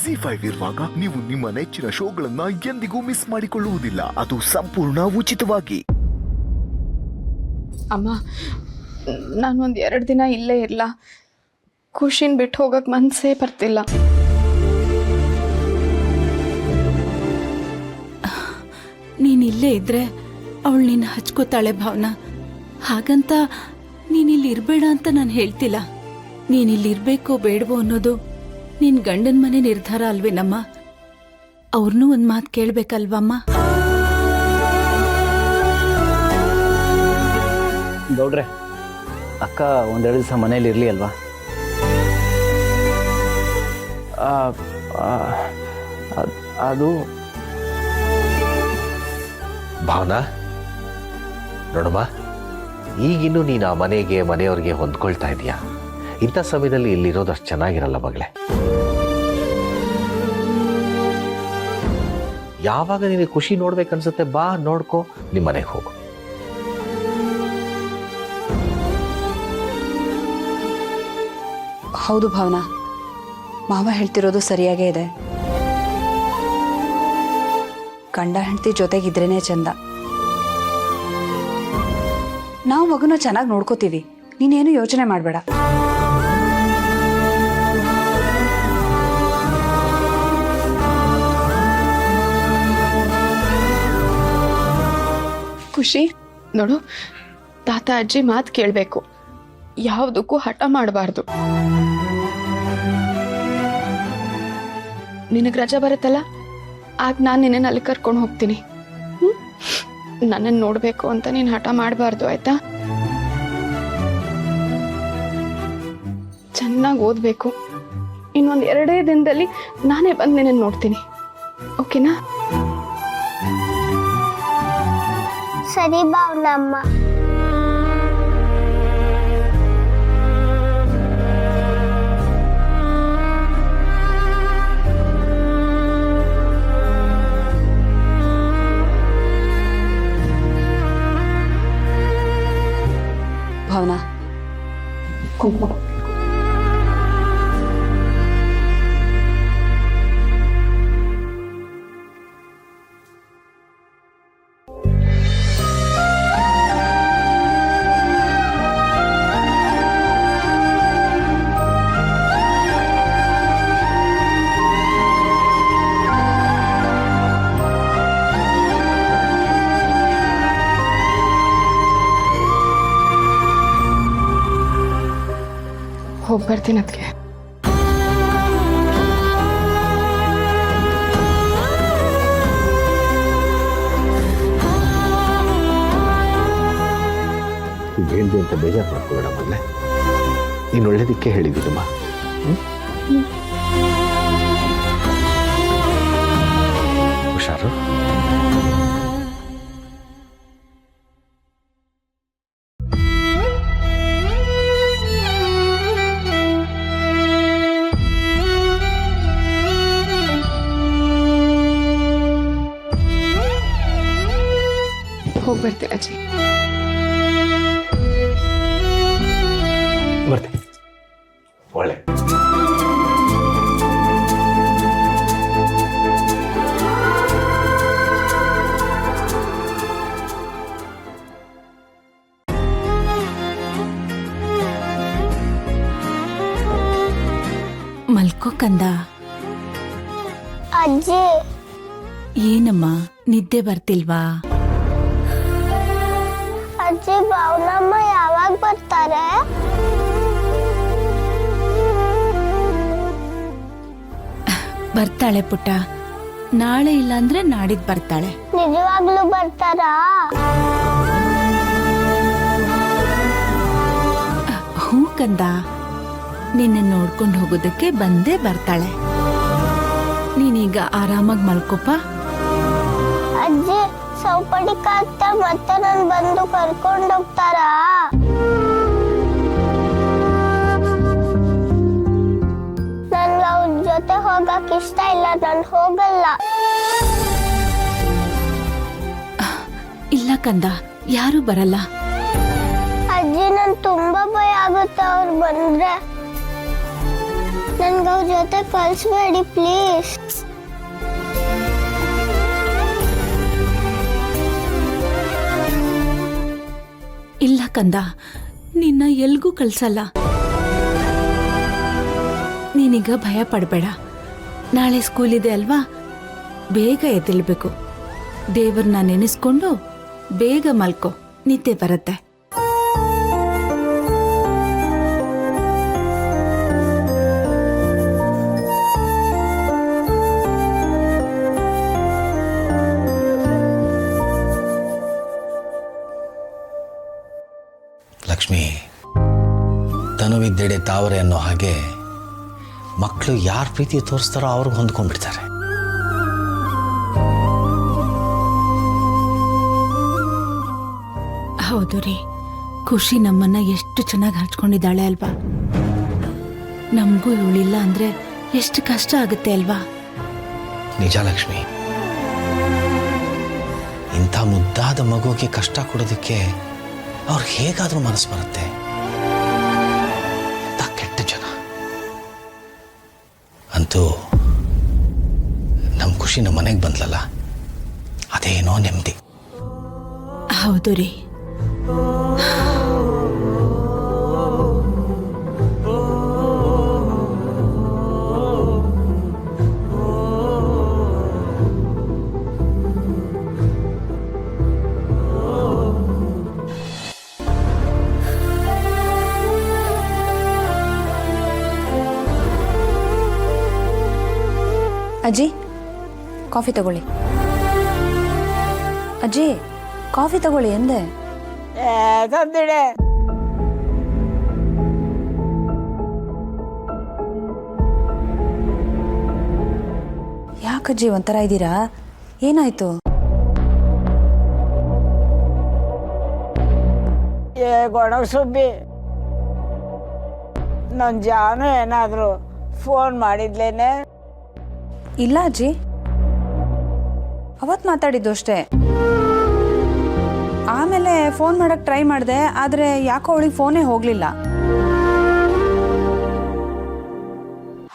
ZEE5 ಇರುವಾಗ ನೀವು ನಿಮ್ಮ ನೆಚ್ಚಿನ ಶೋಗಳನ್ನ ಎಂದಿಗೂ ಮಿಸ್ ಮಾಡಿಕೊಳ್ಳುವುದಿಲ್ಲ. ಅದು ಸಂಪೂರ್ಣ ಉಚಿತವಾಗಿ. ಅಮ್ಮ, ನಾನು ಒಂದು 2 ದಿನ ಇಲ್ಲೇ ಇರಲ್ಲ. ಖುಷಿನ ಬಿಟ್ಟು ಹೋಗಕ್ಕೆ ಮನಸ್ಸೇ ಬರ್ತಿಲ್ಲ. ನೀನಿಲ್ಲೇ ಇದ್ರೆ ಅವಳು ನಿನ್ನ ಹಚ್ಕೋತಾಳೆ ಭಾವನಾ. ಹಾಗಂತ ನೀನಿಲ್ಲಿ ಇರಬೇಡ ಅಂತ ನಾನು ಹೇಳ್ತಿಲ್ಲ. ನೀನಿಲ್ಲಿರ್ಬೇಕೋ ಬೇಡವೋ ಅನ್ನೋದು ನಿನ್ನ ಗಂಡನ ಮನೆ ನಿರ್ಧಾರ ಅಲ್ವೇನಮ್ಮ. ಅವ್ರನ್ನೂ ಒಂದು ಮಾತು ಕೇಳಬೇಕಲ್ವಮ್ಮ. ಗೌಡ್ರೆ, ಅಕ್ಕ 1-2 ದಿವಸ ಮನೇಲಿ ಇರಲಿ ಅಲ್ವಾ? ಅದು ಭಾವನಾ, ನೋಡಮ್ಮ, ಈಗಿನ್ನೂ ನೀನು ಆ ಮನೆಗೆ ಮನೆಯವ್ರಿಗೆ ಹೊಂದ್ಕೊಳ್ತಾ ಇದೀಯಾ. ಇಂಥ ಸಮಯದಲ್ಲಿ ಇಲ್ಲಿರೋದು ಅಷ್ಟು ಚೆನ್ನಾಗಿರಲ್ಲ ಮಗಳೇ. ಯಾವಾಗ ನಿನಗೆ ಖುಷಿ ನೋಡ್ಬೇಕನ್ಸುತ್ತೆ ಬಾ, ನೋಡ್ಕೊ, ನಿಮ್ಮ ಮನೆಗೆ ಹೋಗು. ಹೌದು ಭಾವನಾ, ಮಾವ ಹೇಳ್ತಿರೋದು ಸರಿಯಾಗೇ ಇದೆ. ಗಂಡ ಹೆಂಡತಿ ಜೊತೆಗಿದ್ರೇನೆ ಚಂದ. ನಾವು ಮಗುನ ಚೆನ್ನಾಗಿ ನೋಡ್ಕೋತೀವಿ, ನೀನೇನು ಯೋಚನೆ ಮಾಡಬೇಡ. ಖುಷಿ ನೋಡು, ತಾತ ಅಜ್ಜಿ ಮಾತು ಕೇಳಬೇಕು, ಯಾವುದಕ್ಕೂ ಹಠ ಮಾಡಬಾರ್ದು. ನಿನಗೆ ರಜಾ ಬರುತ್ತಲ್ಲ, ಆಗ ನಾನು ನಿನ್ನನ್ನು ಅಲ್ಲಿ ಕರ್ಕೊಂಡು ಹೋಗ್ತೀನಿ. ನನ್ನನ್ನು ನೋಡಬೇಕು ಅಂತ ನೀನು ಹಠ ಮಾಡಬಾರ್ದು, ಆಯ್ತಾ? ಚೆನ್ನಾಗಿ ಓದಬೇಕು. ಇನ್ನೊಂದು 2 ದಿನದಲ್ಲಿ ನಾನೇ ಬಂದು ನಿನ್ನನ್ನು ನೋಡ್ತೀನಿ, ಓಕೆನಾ? ಸರಿ ಭಾವನಮ್ಮ. ಭಾವನಾ, ಕುಂಕುಮ. ಹೋಗಿ ಬರ್ತೀನಿ ಅದಕ್ಕೆ. ಹೇಳ್ದೆ ಅಂತ ಬೇಜಾರು ಮಾಡ್ಕೋಬೇಡ ಮಗಳೇ. ನೀನು ಒಳ್ಳೇದಕ್ಕೆ ಹೇಳಿದ್ದೀನಮ್ಮ. ಹುಷಾರು. ಹೋಗಿ ಬರ್ತೀನಿ ಅಜ್ಜಿ. ಬರ್ತೀನಿ. ಒಳ್ಳೆ ಮಲ್ಕೋ ಕಂದ. ಅಜ್ಜಿ, ಏನಮ್ಮ, ನಿದ್ದೆ ಬರ್ತಿಲ್ವಾ? ಅಜ್ಜಿ ಭಾವನಮ್ಮ ಯಾವಾಗ ಬರ್ತಾರೆ? ಬರ್ತಾಳೆ ಪುಟ್ಟ. ನಾಳೆ ಇಲ್ಲಾಂದ್ರೆ ನಾಡಿದ್ದು ಬರ್ತಾಳೆ. ನಿಜವಾಗ್ಲೂ ಬರ್ತಾರಾ? ಹ್ಞೂ ಕಂದ, ನಿನ್ನ ನೋಡ್ಕೊಂಡು ಹೋಗೋದಕ್ಕೆ ಬಂದೇ ಬರ್ತಾಳೆ. ನೀನೀಗ ಆರಾಮಾಗಿ ಮಲ್ಕೋಪ. ಅಜ್ಜಿ, ಸೌಪಡಿಕ ಮತ್ತೆ ನಾನು ಬಂದು ಕರ್ಕೊಂಡು ಹೋಗ್ತಾರಾ? ನನ್ಗೆ ಅವ್ರ ಜೊತೆ ಹೋಗಕ್ ಇಷ್ಟ ಇಲ್ಲ, ನಾನು ಹೋಗಲ್ಲ. ಇಲ್ಲ ಕಂದ, ಯಾರು ಬರಲ್ಲ. ಅಜ್ಜಿ, ನನ್ ತುಂಬಾ ಭಯ ಆಗುತ್ತೆ ಅವ್ರು ಬಂದ್ರೆ. ನನ್ಗೆ ಅವ್ರ ಜೊತೆ ಕಳಿಸ್ಬೇಡಿ ಪ್ಲೀಸ್. ಇಲ್ಲ ಕಂದ, ನಿನ್ನ ಎಲ್ಗೂ ಕಳ್ಸಲ್ಲ. ನೀನೀಗ ಭಯ ಪಡಬೇಡ. ನಾಳೆ ಸ್ಕೂಲ್ ಇದೆ ಅಲ್ವಾ, ಬೇಗ ಎದ್ದೇಳ್ಬೇಕು. ದೇವ್ರನ್ನ ನೆನೆಸ್ಕೊಂಡು ಬೇಗ ಮಲ್ಕೋ, ನಿದ್ದೆ ಬರುತ್ತೆ. ಲಕ್ಷ್ಮಿ, ತನುವಿದ್ದೆಡೆ ತಾವರೆ ಅನ್ನೋ ಹಾಗೆ ಮಕ್ಕಳು ಯಾರ ಪ್ರೀತಿ ತೋರಿಸ್ತಾರೋ ಅವ್ರಿಗೆ ಹೊಂದ್ಕೊಂಡ್ಬಿಡ್ತಾರೆ. ಹೌದು ರೀ, ಖುಷಿ ನಮ್ಮನ್ನ ಎಷ್ಟು ಚೆನ್ನಾಗಿ ಹರ್ಚ್ಕೊಂಡಿದ್ದಾಳೆ ಅಲ್ವಾ. ನಮಗೂ ಇವಳಿಲ್ಲ ಅಂದ್ರೆ ಎಷ್ಟು ಕಷ್ಟ ಆಗುತ್ತೆ ಅಲ್ವಾ. ನಿಜ ಲಕ್ಷ್ಮಿ, ಇಂಥ ಮುದ್ದಾದ ಮಗುವಿಗೆ ಕಷ್ಟ ಕೊಡೋದಕ್ಕೆ ಅವ್ರಿಗೆ ಹೇಗಾದ್ರೂ ಮನಸ್ಸು ಬರುತ್ತೆ. ಇಂಥ ಕೆಟ್ಟ ಜನ. ಅಂತೂ ನಮ್ಮ ಖುಷಿ ನಮ್ಮ ಮನೆಗೆ ಬಂದ್ಲಲ್ಲ, ಅದೇನೋ ನೆಮ್ಮದಿ. ಹೌದು ರೀ. ಅಜ್ಜಿ, ಕಾಫಿ ತಗೊಳ್ಳಿ. ಅಜ್ಜಿ, ಕಾಫಿ ತಗೊಳ್ಳಿ ಎಂದೆ. ತಂದಿಡೆ. ಯಾಕಜ್ಜಿ ಒಂಥರ ಇದ್ದೀರಾ? ಏನಾಯ್ತು? ಗೊಣಗ ಸುಬ್ಬಿ, ನನ್ನ ಜಾನು ಏನಾದರೂ ಫೋನ್ ಮಾಡಿದ್ಲೇನೆ? ಇಲ್ಲ ಅಜ್ಜಿ, ಅವತ್ತು ಮಾತಾಡಿದ್ದು ಅಷ್ಟೇ. ಆಮೇಲೆ ಫೋನ್ ಮಾಡಕ್ಕೆ ಟ್ರೈ ಮಾಡಿದೆ, ಆದರೆ ಯಾಕೋ ಅವಳಿಗೆ ಫೋನೇ ಹೋಗಲಿಲ್ಲ.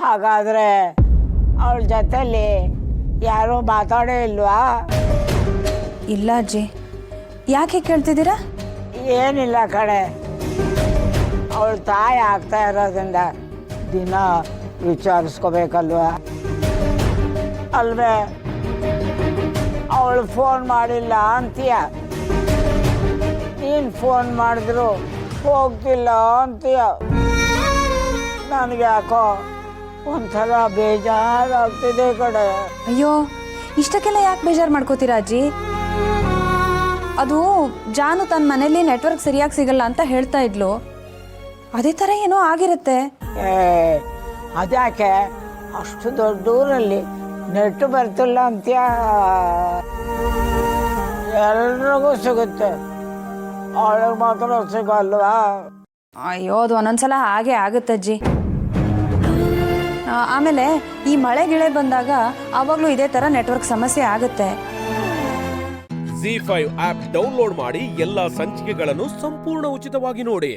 ಹಾಗಾದರೆ ಅವಳ ಜೊತೆಲಿ ಯಾರೂ ಮಾತಾಡೇ ಇಲ್ವಾ? ಇಲ್ಲ ಅಜ್ಜಿ. ಯಾಕೆ ಕೇಳ್ತಿದ್ದೀರಾ? ಏನಿಲ್ಲ ಕಣೆ, ಅವಳ ತಾಯಿ ಆಗ್ತಾ ಇರೋದ್ರಿಂದ ದಿನ ವಿಚಾರಿಸ್ಕೋಬೇಕಲ್ವಾ? ಅಲ್ವೇ? ಅವಳು ಫೋನ್ ಮಾಡಿಲ್ಲ ಅಂತೀಯ, ನೀನು ಫೋನ್ ಮಾಡಿದ್ರು ಹೋಗ್ತಿಲ್ಲ ಅಂತೀಯ. ನನಗೆ ಯಾಕೋ ಒಂಥರ ಬೇಜಾರಾಗ್ತಿದೆ ಕಡೆ. ಅಯ್ಯೋ, ಇಷ್ಟಕ್ಕೆಲ್ಲ ಯಾಕೆ ಬೇಜಾರು ಮಾಡ್ಕೋತೀರಾ ಅಜ್ಜಿ? ಅದು ಜಾನು ತನ್ನ ಮನೇಲಿ ನೆಟ್ವರ್ಕ್ ಸರಿಯಾಗಿ ಸಿಗಲ್ಲ ಅಂತ ಹೇಳ್ತಾ ಇದ್ಲು. ಅದೇ ಥರ ಏನೋ ಆಗಿರುತ್ತೆ. ಅದ್ಯಾಕೆ ಅಷ್ಟು ದೊಡ್ಡ ಊರಲ್ಲಿ ನೆಟ್ಟು ಬರ್ತಿಲ್ಲ ಅಂತೀಯ? ಎಲ್ರಿಗೂ ಸಿಗುತ್ತೆ, ಅವಳಿಗೆ ಮಾತ್ರ ಸಿಗಲ್ವಾ? ಅಯ್ಯೋ, ಅದು ಒಂದೊಂದ್ಸಲ ಹಾಗೆ ಆಗುತ್ತಜ್ಜಿ. ಆಮೇಲೆ ಈ ಮಳೆ ಗಿಳೆ ಬಂದಾಗ ಆವಾಗಲೂ ಇದೇ ಥರ ನೆಟ್ವರ್ಕ್ ಸಮಸ್ಯೆ ಆಗುತ್ತೆ. ZEE5 ಆಪ್ ಡೌನ್ಲೋಡ್ ಮಾಡಿ ಎಲ್ಲಾ ಸಂಚಿಕೆಗಳನ್ನು ಸಂಪೂರ್ಣ ಉಚಿತವಾಗಿ ನೋಡಿ.